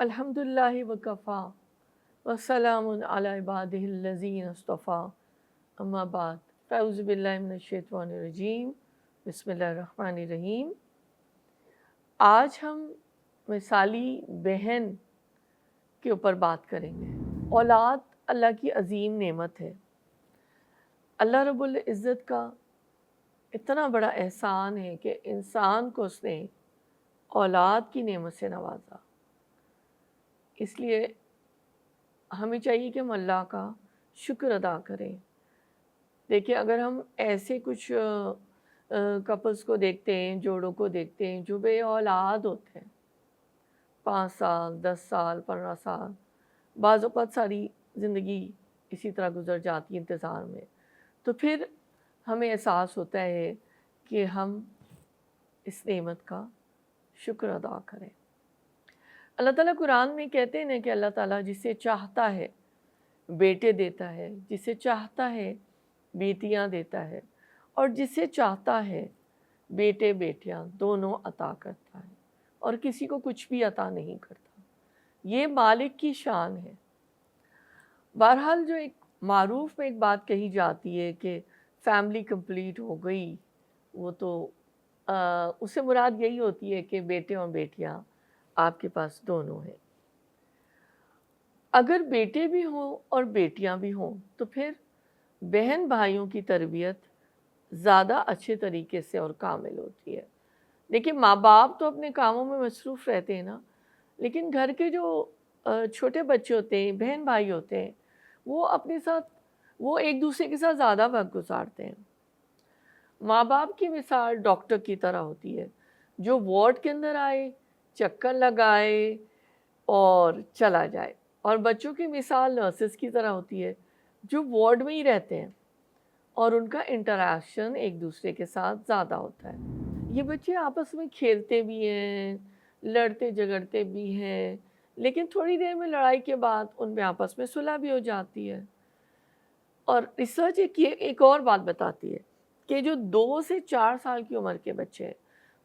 الحمدللہ وکفا وسلام علی عبادہ الذین اصطفیٰ اما بعد فاعوذ باللہ من الشیطان الرجیم بسم اللہ الرحمن الرحیم۔ آج ہم مثالی بہن کے اوپر بات کریں گے۔ اولاد اللہ کی عظیم نعمت ہے۔ اللہ رب العزت کا اتنا بڑا احسان ہے کہ انسان کو اس نے اولاد کی نعمت سے نوازا۔ اس لیے ہمیں چاہیے کہ ہم اللہ کا شکر ادا کریں۔ دیکھیں، اگر ہم ایسے کچھ کپلز کو دیکھتے ہیں، جوڑوں کو دیکھتے ہیں جو بے اولاد ہوتے ہیں، 5 سال 10 سال 15 سال، بعض اوقات ساری زندگی اسی طرح گزر جاتی ہے انتظار میں، تو پھر ہمیں احساس ہوتا ہے کہ ہم اس نعمت کا شکر ادا کریں۔ اللہ تعالیٰ قرآن میں کہتے ہیں نا کہ اللہ تعالیٰ جسے چاہتا ہے بیٹے دیتا ہے، جسے چاہتا ہے بیٹیاں دیتا ہے، اور جسے چاہتا ہے بیٹے بیٹیاں دونوں عطا کرتا ہے، اور کسی کو کچھ بھی عطا نہیں کرتا۔ یہ مالک کی شان ہے۔ بہرحال جو ایک معروف میں ایک بات کہی جاتی ہے کہ فیملی کمپلیٹ ہو گئی، وہ تو اس سے مراد یہی ہوتی ہے کہ بیٹے اور بیٹیاں آپ کے پاس دونوں ہیں۔ اگر بیٹے بھی ہوں اور بیٹیاں بھی ہوں تو پھر بہن بھائیوں کی تربیت زیادہ اچھے طریقے سے اور کامل ہوتی ہے۔ دیکھیں، ماں باپ تو اپنے کاموں میں مصروف رہتے ہیں نا، لیکن گھر کے جو چھوٹے بچے ہوتے ہیں، بہن بھائی ہوتے ہیں، وہ ایک دوسرے کے ساتھ زیادہ وقت گزارتے ہیں۔ ماں باپ کی مثال ڈاکٹر کی طرح ہوتی ہے، جو وارڈ کے اندر آئے، چکر لگائے اور چلا جائے، اور بچوں کی مثال نرسز کی طرح ہوتی ہے، جو وارڈ میں ہی رہتے ہیں اور ان کا انٹریکشن ایک دوسرے کے ساتھ زیادہ ہوتا ہے۔ یہ بچے آپس میں کھیلتے بھی ہیں، لڑتے جھگڑتے بھی ہیں، لیکن تھوڑی دیر میں لڑائی کے بعد ان میں آپس میں صلح بھی ہو جاتی ہے۔ اور ریسرچ ایک اور بات بتاتی ہے کہ جو 2 سے 4 سال کی عمر کے بچے ہیں،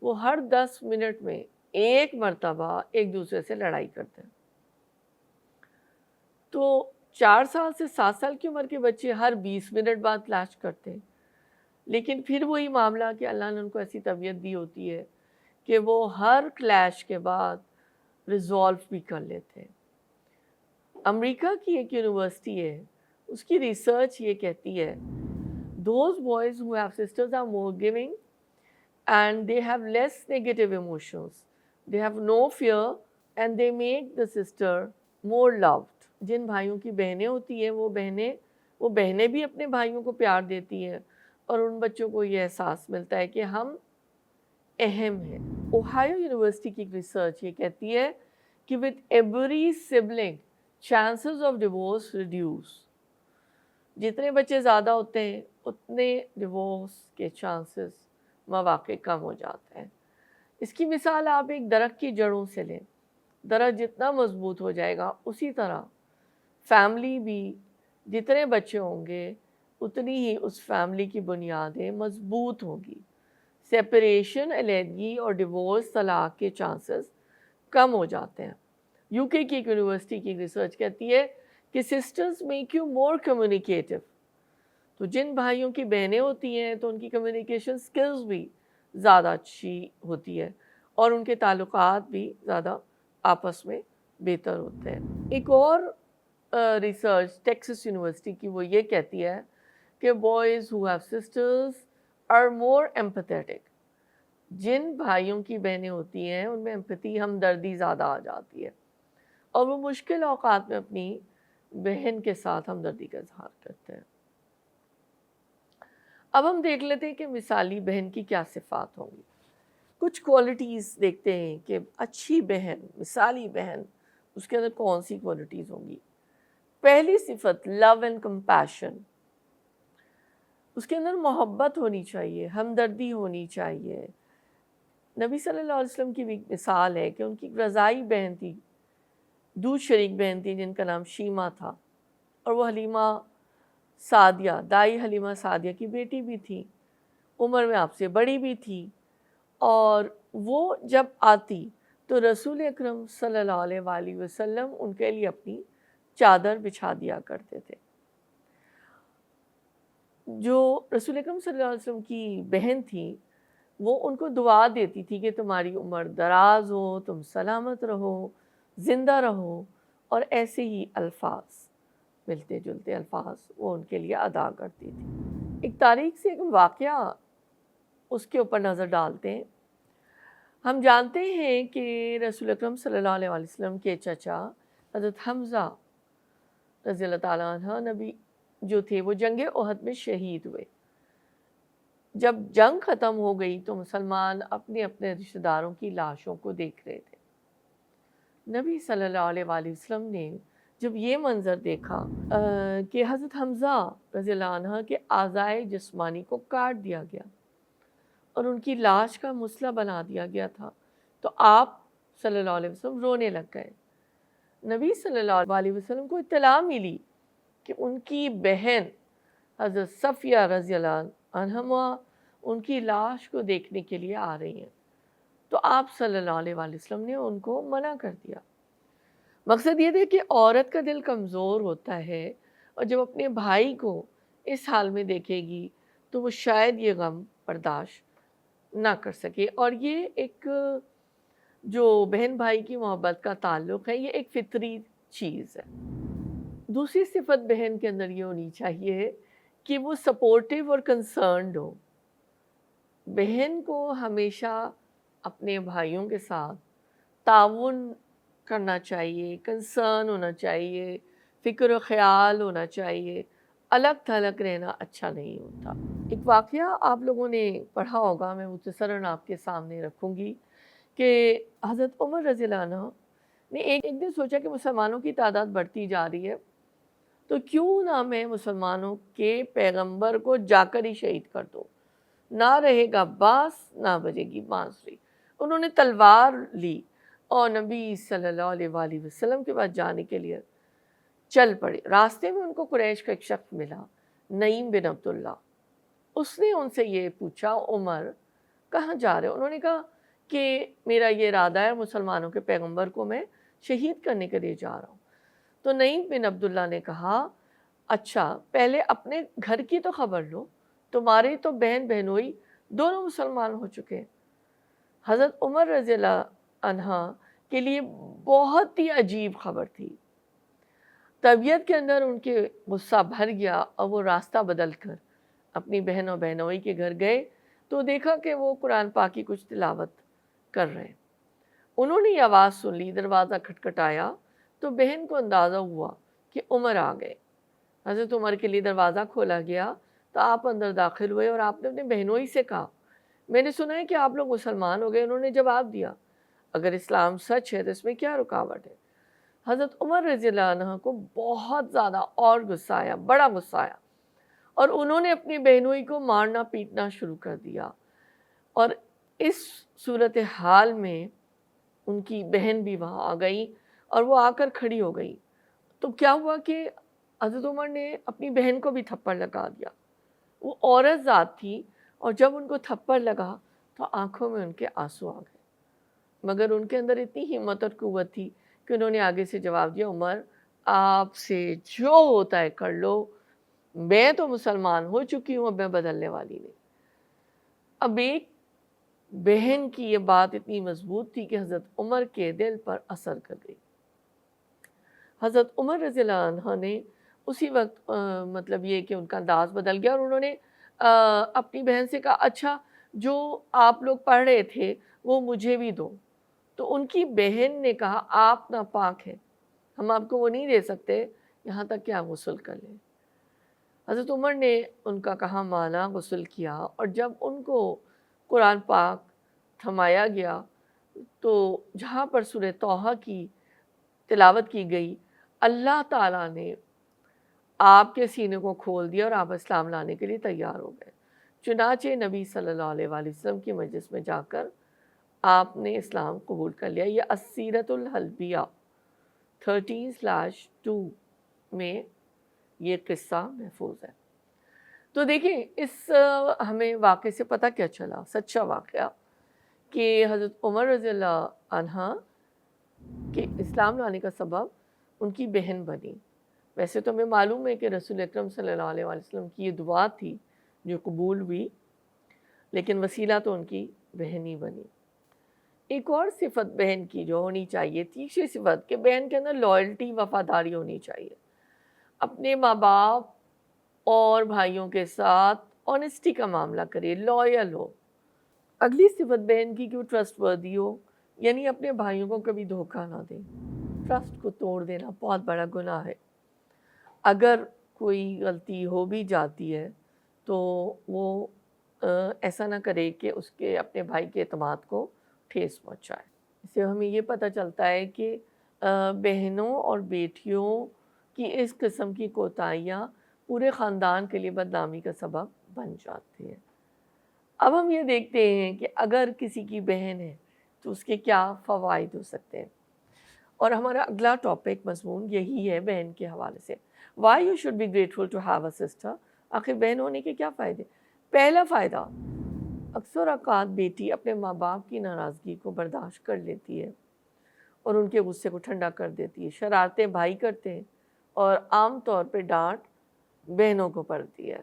وہ ہر 10 منٹ میں ایک مرتبہ ایک دوسرے سے لڑائی کرتے ہیں۔ تو 4 سال سے 7 سال کی عمر کے بچے ہر 20 منٹ بعد کلیش کرتے ہیں۔ لیکن پھر وہی معاملہ کہ اللہ نے ان کو ایسی طبیعت دی ہوتی ہے کہ وہ ہر کلیش کے بعد ریزالو بھی کر لیتے ہیں۔ امریکہ کی ایک یونیورسٹی ہے، اس کی ریسرچ یہ کہتی ہے those boys who have sisters are more giving and they have less negative emotions, they have no fear and they make the sister more loved۔ جن بھائیوں کی بہنیں ہوتی ہیں وہ بہنیں بھی اپنے بھائیوں کو پیار دیتی ہیں، اور ان بچوں کو یہ احساس ملتا ہے کہ ہم اہم ہیں۔ اوہایو یونیورسٹی کی ریسرچ یہ کہتی ہے کہ with every sibling chances of divorce reduce۔ جتنے بچے زیادہ ہوتے ہیں اتنے ڈیورس کے چانسز مواقع کم ہو جاتے ہیں۔ اس کی مثال آپ ایک درخت کی جڑوں سے لیں۔ درخت جتنا مضبوط ہو جائے گا، اسی طرح فیملی بھی جتنے بچے ہوں گے اتنی ہی اس فیملی کی بنیادیں مضبوط ہوں گی۔ سیپریشن، علیحدگی اور ڈیورس، طلاق کے چانسز کم ہو جاتے ہیں۔ UK کی ایک یونیورسٹی کی ریسرچ کہتی ہے کہ sisters make you more communicative. تو جن بھائیوں کی بہنیں ہوتی ہیں تو ان کی کمیونیکیشن سکلز بھی زیادہ اچھی ہوتی ہے، اور ان کے تعلقات بھی زیادہ آپس میں بہتر ہوتے ہیں۔ ایک اور ریسرچ ٹیکسس یونیورسٹی کی وہ یہ کہتی ہے کہ boys who have sisters are more empathetic. جن بھائیوں کی بہنیں ہوتی ہیں ان میں ایمپیتھی، ہمدردی زیادہ آ جاتی ہے، اور وہ مشکل اوقات میں اپنی بہن کے ساتھ ہمدردی کا اظہار کرتے ہیں۔ اب ہم دیکھ لیتے ہیں کہ مثالی بہن کی کیا صفات ہوں گی۔ کچھ کوالٹیز دیکھتے ہیں کہ اچھی بہن، مثالی بہن، اس کے اندر کون سی کوالٹیز ہوں گی۔ پہلی صفت لو اینڈ کمپیشن۔ اس کے اندر محبت ہونی چاہیے، ہمدردی ہونی چاہیے۔ نبی صلی اللہ علیہ وسلم کی بھی مثال ہے کہ ان کی رضائی بہن تھی، دودھ شریک بہن تھی جن کا نام شیمہ تھا، اور وہ حلیمہ سعدیہ، دائی حلیمہ سعدیہ کی بیٹی بھی تھی، عمر میں آپ سے بڑی بھی تھی، اور وہ جب آتی تو رسول اکرم صلی اللہ علیہ وآلہ وسلم ان کے لیے اپنی چادر بچھا دیا کرتے تھے۔ جو رسول اکرم صلی اللہ علیہ وسلم کی بہن تھی وہ ان کو دعا دیتی تھی کہ تمہاری عمر دراز ہو، تم سلامت رہو، زندہ رہو، اور ایسے ہی الفاظ، ملتے جلتے الفاظ وہ ان کے لیے ادا کرتی تھی۔ ایک تاریخ سے ایک واقعہ اس کے اوپر نظر ڈالتے ہیں۔ ہم جانتے ہیں کہ رسول اکرم صلی اللہ علیہ وسلم کے چچا حضرت حمزہ رضی اللہ تعالیٰ عنہ نبی جو تھے وہ جنگ احد میں شہید ہوئے۔ جب جنگ ختم ہو گئی تو مسلمان اپنے اپنے رشتہ داروں کی لاشوں کو دیکھ رہے تھے۔ نبی صلی اللہ علیہ وآلہ وسلم نے جب یہ منظر دیکھا کہ حضرت حمزہ رضی اللہ عنہ کے اعضائے جسمانی کو کاٹ دیا گیا اور ان کی لاش کا مسلح بنا دیا گیا تھا، تو آپ صلی اللہ علیہ وسلم رونے لگ گئے۔ نبی صلی اللہ علیہ وسلم کو اطلاع ملی کہ ان کی بہن حضرت صفیہ رضی اللہ عنہا ان کی لاش کو دیکھنے کے لیے آ رہی ہیں، تو آپ صلی اللہ علیہ وسلم نے ان کو منع کر دیا۔ مقصد یہ تھا کہ عورت کا دل کمزور ہوتا ہے اور جب اپنے بھائی کو اس حال میں دیکھے گی تو وہ شاید یہ غم برداشت نہ کر سکے، اور یہ ایک جو بہن بھائی کی محبت کا تعلق ہے یہ ایک فطری چیز ہے۔ دوسری صفت بہن کے اندر یہ ہونی چاہیے کہ وہ سپورٹیو اور کنسرنڈ ہو۔ بہن کو ہمیشہ اپنے بھائیوں کے ساتھ تعاون کرنا چاہیے، کنسرن ہونا چاہیے، فکر و خیال ہونا چاہیے، الگ تھلگ رہنا اچھا نہیں ہوتا۔ ایک واقعہ آپ لوگوں نے پڑھا ہوگا، میں مختصراً آپ کے سامنے رکھوں گی، کہ حضرت عمر رضی اللہ عنہ نے ایک دن سوچا کہ مسلمانوں کی تعداد بڑھتی جا رہی ہے، تو کیوں نہ میں مسلمانوں کے پیغمبر کو جا کر ہی شہید کر دوں، نہ رہے گا باس نہ بجے گی بانسری۔ انہوں نے تلوار لی اور نبی صلی اللہ علیہ وآلہ وسلم کے پاس جانے کے لیے چل پڑے۔ راستے میں ان کو قریش کا ایک شخص ملا، نعیم بن عبداللہ۔ اس نے ان سے یہ پوچھا، عمر کہاں جا رہے؟ انہوں نے کہا کہ میرا یہ ارادہ ہے، مسلمانوں کے پیغمبر کو میں شہید کرنے کے لیے جا رہا ہوں۔ تو نعیم بن عبداللہ نے کہا، اچھا پہلے اپنے گھر کی تو خبر لو، تمہاری تو بہن بہنوئی دونوں مسلمان ہو چکے ہیں۔ حضرت عمر رضی اللہ عنہ کے لیے بہت ہی عجیب خبر تھی۔ طبیعت کے اندر ان کے غصہ بھر گیا اور وہ راستہ بدل کر اپنی بہن اور بہنوئی کے گھر گئے تو دیکھا کہ وہ قرآن پاک کی کچھ تلاوت کر رہے ہیں۔ انہوں نے یہ آواز سن لی، دروازہ کھٹکھٹایا تو بہن کو اندازہ ہوا کہ عمر آ گئے۔ حضرت عمر کے لیے دروازہ کھولا گیا تو آپ اندر داخل ہوئے اور آپ نے اپنے بہنوئی سے کہا، میں نے سنا ہے کہ آپ لوگ مسلمان ہو گئے۔ انہوں نے جواب دیا، اگر اسلام سچ ہے تو اس میں کیا رکاوٹ ہے؟ حضرت عمر رضی اللہ عنہ کو بہت زیادہ اور غصہ آیا، بڑا غصہ آیا، اور انہوں نے اپنی بہنوئی کو مارنا پیٹنا شروع کر دیا۔ اور اس صورتحال میں ان کی بہن بھی وہاں آ گئی اور وہ آ کر کھڑی ہو گئی۔ تو کیا ہوا کہ حضرت عمر نے اپنی بہن کو بھی تھپڑ لگا دیا۔ وہ عورت ذات تھی اور جب ان کو تھپڑ لگا تو آنکھوں میں ان کے آنسو آ گئے، مگر ان کے اندر اتنی ہمت اور قوت تھی کہ انہوں نے آگے سے جواب دیا، عمر آپ سے جو ہوتا ہے کر لو، میں تو مسلمان ہو چکی ہوں، اب میں بدلنے والی نہیں۔ اب ایک بہن کی یہ بات اتنی مضبوط تھی کہ حضرت عمر کے دل پر اثر کر گئی۔ حضرت عمر رضی اللہ عنہ نے اسی وقت مطلب یہ کہ ان کا انداز بدل گیا اور انہوں نے اپنی بہن سے کہا، اچھا جو آپ لوگ پڑھ رہے تھے وہ مجھے بھی دو۔ تو ان کی بہن نے کہا، آپ ناپاک ہیں، ہم آپ کو وہ نہیں دے سکتے یہاں تک کہ آپ غسل کر لیں۔ حضرت عمر نے ان کا کہا مانا، غسل کیا، اور جب ان کو قرآن پاک تھمایا گیا تو جہاں پر سورہ طٰہٰ کی تلاوت کی گئی، اللہ تعالیٰ نے آپ کے سینے کو کھول دیا اور آپ اسلام لانے کے لیے تیار ہو گئے۔ چنانچہ نبی صلی اللہ علیہ وآلہ وسلم کی مجلس میں جا کر آپ نے اسلام قبول کر لیا۔ یہ السیرۃ الحلبیہ 13/2 میں یہ قصہ محفوظ ہے۔ تو دیکھیں اس ہمیں واقعے سے پتہ کیا چلا، سچا واقعہ، کہ حضرت عمر رضی اللہ عنہ کہ اسلام لانے کا سبب ان کی بہن بنی. ویسے تو ہمیں معلوم ہے کہ رسول اکرم صلی اللہ علیہ وسلم کی یہ دعا تھی جو قبول ہوئی، لیکن وسیلہ تو ان کی بہن ہی بنی. ایک اور صفت بہن کی جو ہونی چاہیے، تیسری صفت، کہ بہن کے اندر لائلٹی، وفاداری ہونی چاہیے. اپنے ماں باپ اور بھائیوں کے ساتھ آنیسٹی کا معاملہ کرے، لائل ہو. اگلی صفت بہن کی کہ وہ ٹرسٹ وردی ہو، یعنی اپنے بھائیوں کو کبھی دھوکہ نہ دے. ٹرسٹ کو توڑ دینا بہت بڑا گناہ ہے. اگر کوئی غلطی ہو بھی جاتی ہے تو وہ ایسا نہ کرے کہ اس کے اپنے بھائی کے اعتماد کو ٹھیس پہنچائے. اس سے ہمیں یہ پتہ چلتا ہے کہ بہنوں اور بیٹیوں کی اس قسم کی کوتاہیاں پورے خاندان کے لیے بدنامی کا سبب بن جاتی ہیں. اب ہم یہ دیکھتے ہیں کہ اگر کسی کی بہن ہے تو اس کے کیا فوائد ہو سکتے ہیں، اور ہمارا اگلا ٹاپک مضمون یہی ہے بہن کے حوالے سے. Why you should be grateful to have a sister. آخر بہن ہونے کے کیا فائدے؟ پہلا فائدہ، اکثر اوقات بیٹی اپنے ماں باپ کی ناراضگی کو برداشت کر لیتی ہے اور ان کے غصے کو ٹھنڈا کر دیتی ہے. شرارتیں بھائی کرتے ہیں اور عام طور پہ ڈانٹ بہنوں کو پڑتی ہے.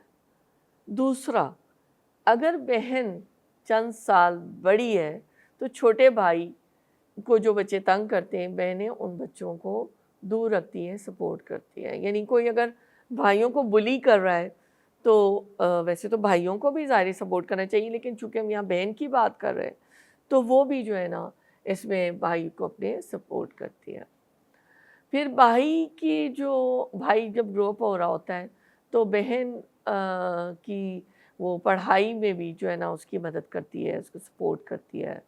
دوسرا، اگر بہن چند سال بڑی ہے تو چھوٹے بھائی کو جو بچے تنگ کرتے ہیں، بہنیں ان بچوں کو دور رکھتی ہیں، سپورٹ کرتی ہیں. یعنی کوئی اگر بھائیوں کو بلی کر رہا ہے تو ویسے تو بھائیوں کو بھی ظاہر سپورٹ کرنا چاہیے، لیکن چونکہ ہم یہاں بہن کی بات کر رہے ہیں تو وہ بھی جو ہے نا اس میں بھائی کو اپنے سپورٹ کرتی ہے. پھر بھائی جب گرو اپ ہو رہا ہوتا ہے تو بہن کی وہ پڑھائی میں بھی جو ہے نا اس کی مدد کرتی ہے، اس کو سپورٹ کرتی ہے.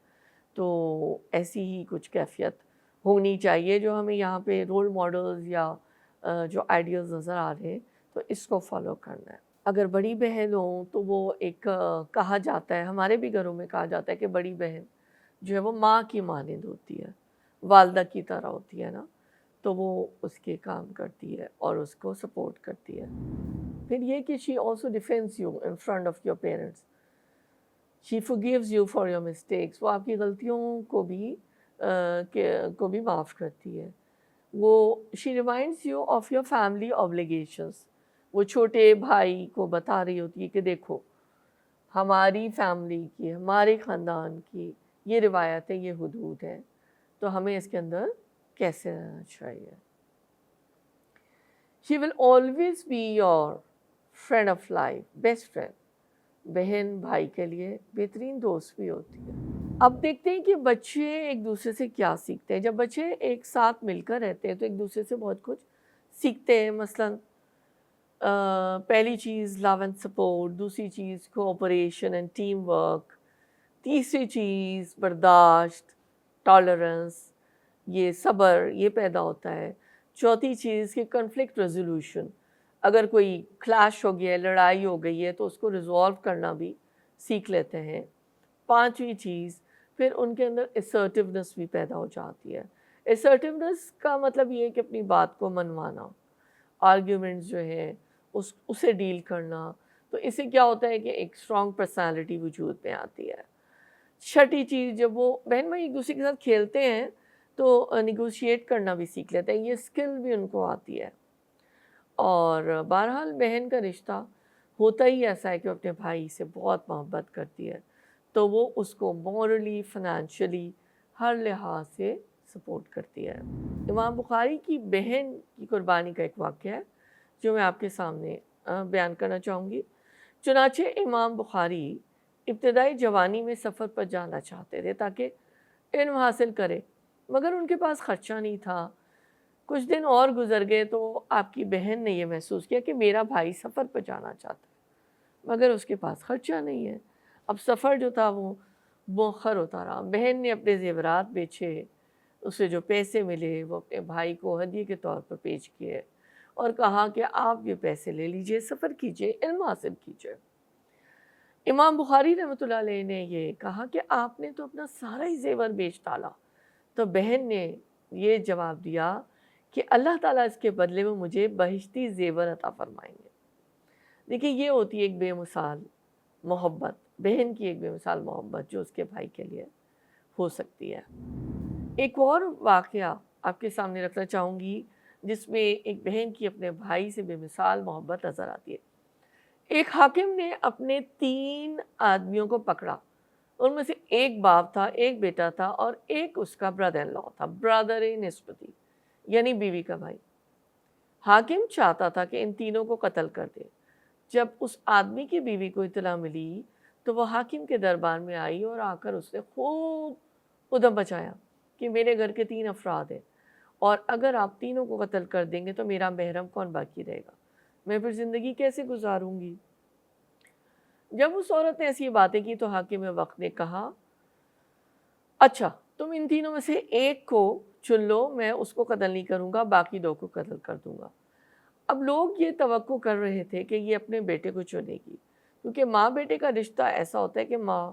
تو ایسی ہی کچھ کیفیت ہونی چاہیے جو ہمیں یہاں پہ رول ماڈلز یا جو آئیڈیاز نظر آ رہے ہیں تو اس کو فالو کرنا ہے. اگر بڑی بہن ہو تو وہ ایک کہا جاتا ہے، ہمارے بھی گھروں میں کہا جاتا ہے کہ بڑی بہن جو ہے وہ ماں کی مانند ہوتی ہے، والدہ کی طرح ہوتی ہے نا، تو وہ اس کے کام کرتی ہے اور اس کو سپورٹ کرتی ہے. پھر یہ کہ she also defends you in front of your parents. She forgives you for your mistakes. وہ آپ کی غلطیوں کو بھی معاف کرتی ہے. وہ she reminds you of your family obligations. وہ چھوٹے بھائی کو بتا رہی ہوتی ہے کہ دیکھو ہماری فیملی کی، ہمارے خاندان کی یہ روایت ہے، یہ حدود ہے، تو ہمیں اس کے اندر کیسے رہنا چاہیے. She will always be your friend of life, best friend. بہن بھائی کے لیے بہترین دوست بھی ہوتی ہے. اب دیکھتے ہیں کہ بچے ایک دوسرے سے کیا سیکھتے ہیں. جب بچے ایک ساتھ مل کر رہتے ہیں تو ایک دوسرے سے بہت کچھ سیکھتے ہیں. مثلاً پہلی چیز لو اینڈ سپورٹ، دوسری چیز کوآپریشن اینڈ ٹیم ورک، تیسری چیز برداشت، ٹالرنس، یہ صبر، یہ پیدا ہوتا ہے. چوتھی چیز کہ کنفلکٹ ریزولوشن، اگر کوئی کلیش ہو گیا ہے، لڑائی ہو گئی ہے تو اس کو ریزولو کرنا بھی سیکھ لیتے ہیں. پانچویں چیز پھر ان کے اندر اسرٹیونیس بھی پیدا ہو جاتی ہے. اسرٹیونیس کا مطلب یہ ہے کہ اپنی بات کو منوانا، آرگیومنٹس جو ہیں اسے ڈیل کرنا. تو اس سے کیا ہوتا ہے کہ ایک اسٹرانگ پرسنالٹی وجود میں آتی ہے. چھٹی چیز، جب وہ بہن بھائی ایک دوسرے کے ساتھ کھیلتے ہیں تو نیگوشیٹ کرنا بھی سیکھ لیتے ہیں، یہ اسکل بھی ان کو آتی ہے. اور بہرحال بہن کا رشتہ ہوتا ہی ایسا ہے کہ وہ اپنے بھائی سے بہت محبت کرتی ہے، تو وہ اس کو مورلی، فنانشلی، ہر لحاظ سے سپورٹ کرتی ہے. امام بخاری کی بہن کی قربانی کا ایک واقعہ ہے جو میں آپ کے سامنے بیان کرنا چاہوں گی. چنانچہ امام بخاری ابتدائی جوانی میں سفر پر جانا چاہتے تھے تاکہ علم حاصل کرے، مگر ان کے پاس خرچہ نہیں تھا. کچھ دن اور گزر گئے تو آپ کی بہن نے یہ محسوس کیا کہ میرا بھائی سفر پر جانا چاہتا ہے مگر اس کے پاس خرچہ نہیں ہے. اب سفر جو تھا وہ مؤخر ہوتا رہا. بہن نے اپنے زیورات بیچے، اسے جو پیسے ملے وہ اپنے بھائی کو ہدیے کے طور پر پیش کیے اور کہا کہ آپ یہ پیسے لے لیجئے، سفر کیجئے، علم حاصل کیجئے. امام بخاری رحمۃ اللہ علیہ نے یہ کہا کہ آپ نے تو اپنا سارا ہی زیور بیچ ڈالا. تو بہن نے یہ جواب دیا کہ اللہ تعالیٰ اس کے بدلے میں مجھے بہشتی زیور عطا فرمائیں گے. دیکھیں یہ ہوتی ہے ایک بے مثال محبت، بہن کی ایک بے مثال محبت جو اس کے بھائی کے لیے. ہو سکتی ہے۔ ایک اور واقعہ آپ کے سامنے رکھنا چاہوں گی جس میں ایک بہن کی اپنے بھائی سے بے مثال محبت نظر آتی ہے۔ ایک حاکم نے اپنے 3 آدمیوں کو پکڑا، ان میں سے ایک باپ تھا، ایک بیٹا تھا اور ایک اس کا برادر ان لا تھا، برادر نسبتی یعنی بیوی کا بھائی۔ حاکم چاہتا تھا کہ ان تینوں کو قتل کر دے۔ جب اس آدمی کی بیوی کو اطلاع ملی تو وہ حاکم کے دربار میں آئی اور آ کر اس نے خوب ادھم مچایا کہ میرے گھر کے 3 افراد ہیں اور اگر آپ تینوں کو قتل کر دیں گے تو میرا محرم کون باقی رہے گا، میں پھر زندگی کیسے گزاروں گی۔ جب اس عورت نے ایسی باتیں کی تو حاکم وقت نے کہا اچھا تم ان تینوں میں سے ایک کو چن لو، میں اس کو قتل نہیں کروں گا، باقی 2 کو قتل کر دوں گا۔ اب لوگ یہ توقع کر رہے تھے کہ یہ اپنے بیٹے کو چنے گی، کیونکہ ماں بیٹے کا رشتہ ایسا ہوتا ہے کہ ماں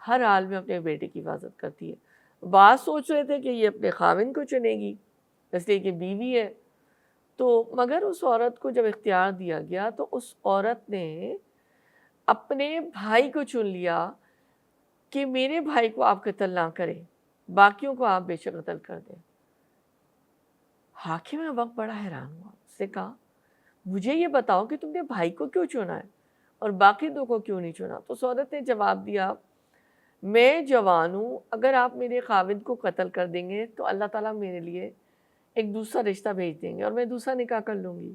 ہر حال میں اپنے بیٹے کی حفاظت کرتی ہے۔ بعض سوچ رہے تھے کہ یہ اپنے خاوند کو چنے گی اس لیے کہ بیوی ہے، تو مگر اس عورت کو جب اختیار دیا گیا تو اس عورت نے اپنے بھائی کو چن لیا کہ میرے بھائی کو آپ قتل نہ کریں، باقیوں کو آپ بے شک قتل کر دیں۔ حاکم وقت بڑا حیران ہوا، اس سے کہا مجھے یہ بتاؤ کہ تم نے بھائی کو کیوں چنا ہے اور باقی 2 کو کیوں نہیں چنا؟ تو اس عورت نے جواب دیا میں جوان ہوں، اگر آپ میرے خاوند کو قتل کر دیں گے تو اللہ تعالیٰ میرے لیے ایک دوسرا رشتہ بھیج دیں گے اور میں دوسرا نکاح کر لوں گی،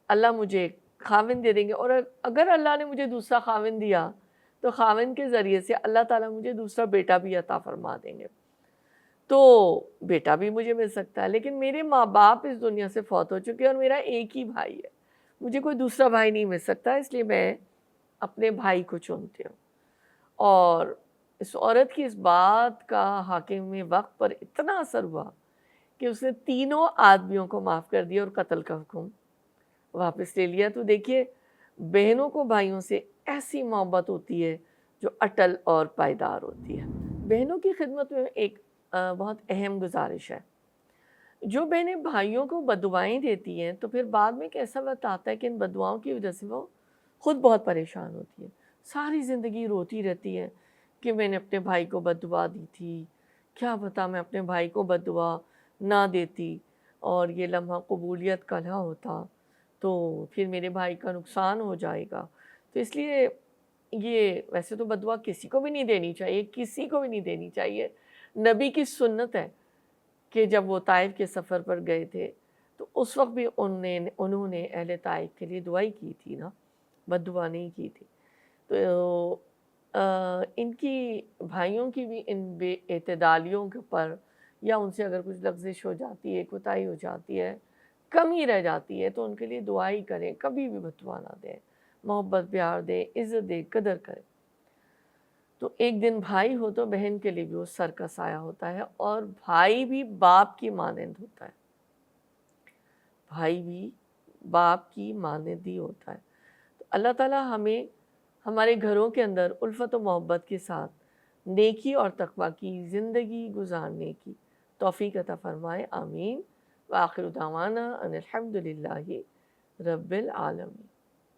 اللہ مجھے ایک خاوند دے دیں گے، اور اگر اللہ نے مجھے دوسرا خاوند دیا تو خاوند کے ذریعے سے اللہ تعالیٰ مجھے دوسرا بیٹا بھی عطا فرما دیں گے، تو بیٹا بھی مجھے مل سکتا ہے۔ لیکن میرے ماں باپ اس دنیا سے فوت ہو چکے اور میرا ایک ہی بھائی ہے، مجھے کوئی دوسرا بھائی نہیں مل سکتا، اس لیے میں اپنے بھائی کو چنتی ہوں۔ اور اس عورت کی اس بات کا حاکم وقت پر اتنا اثر ہوا کہ اس نے تینوں آدمیوں کو معاف کر دیا اور قتل کا حکم واپس لے لیا۔ تو دیکھیے بہنوں کو بھائیوں سے ایسی محبت ہوتی ہے جو اٹل اور پائیدار ہوتی ہے۔ بہنوں کی خدمت میں ایک بہت اہم گزارش ہے، جو بہنیں بھائیوں کو بددعائیں دیتی ہیں تو پھر بعد میں ایک ایسا وقت آتا ہے کہ ان بددعاؤں کی وجہ سے وہ خود بہت پریشان ہوتی ہے، ساری زندگی روتی رہتی ہے کہ میں نے اپنے بھائی کو بددعا دی تھی، کیا پتہ میں اپنے بھائی کو بددعا نہ دیتی اور یہ لمحہ قبولیت کا نہ ہوتا تو پھر میرے بھائی کا نقصان ہو جائے گا۔ تو اس لیے یہ ویسے تو بددعا کسی کو بھی نہیں دینی چاہیے، کسی کو بھی نہیں دینی چاہیے۔ نبی کی سنت ہے کہ جب وہ طائف کے سفر پر گئے تھے تو اس وقت بھی انہوں نے اہل طائف کے لیے دعائی کی تھی نا، بددعا نہیں کی تھی۔ تو ان کی بھائیوں کی بھی ان بے اعتدالیوں کے پر یا ان سے اگر کچھ لغزش ہو جاتی ہے، کوتاہی ہو جاتی ہے، کمی رہ جاتی ہے تو ان کے لیے دعائی کریں، کبھی بھی بددعا نہ دیں، محبت پیار دیں، عزت دیں، قدر کریں۔ تو ایک دن بھائی ہو تو بہن کے لیے بھی وہ سر کا سایہ ہوتا ہے، اور بھائی بھی باپ کی مانند ہوتا ہے، بھائی بھی باپ کی مانند ہی ہوتا ہے۔ تو اللہ تعالیٰ ہمیں ہمارے گھروں کے اندر الفت و محبت کے ساتھ نیکی اور تقوی کی زندگی گزارنے کی توفیق عطا فرمائے، آمین۔ وآخر دعوانا ان الحمد للہ رب العالمین۔